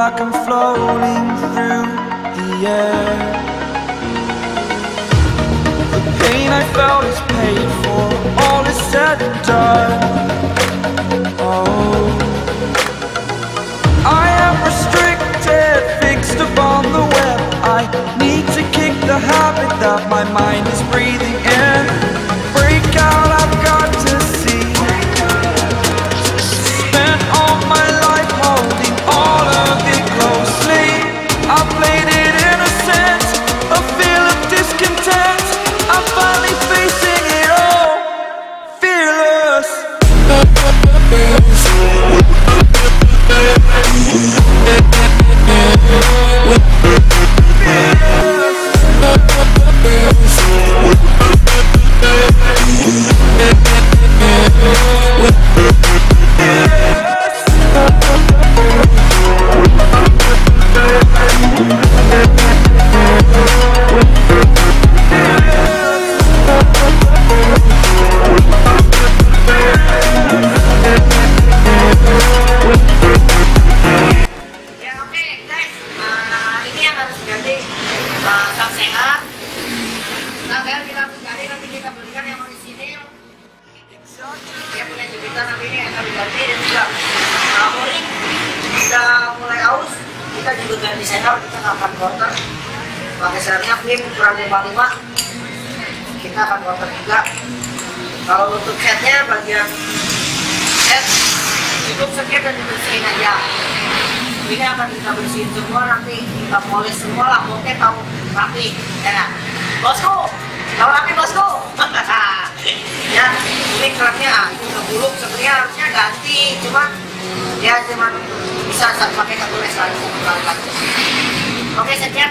like I'm floating through the air. The pain I felt is paid for, all is said and done. Oh, I am restricted, fixed upon the web. I need to kick the habit that my mind is breathing in. Break out, I've got to see. Spent all my life holding all of it closely. I played it innocent, a feel of discontent. I'm finally facing it all, fearless. Dia punya jepitan nanti ini akan diganti dan juga muring udah mulai aus, kita juga ganti seher, kita akan quarter pakai sehernya flip ukuran 55, kita akan quarter juga. Kalau untuk setnya bagian set cukup sekian dan dibersihin aja. Ini akan kita bersihin semua, nanti kita polis semua lah, pokoknya tahu rapi ya bosku, tahu rapi bosku. Ya, ini klepnya itu udah buluk, sebenarnya harusnya ganti, cuman ya cuman bisa pakai satu les lagi. Oke, sekian.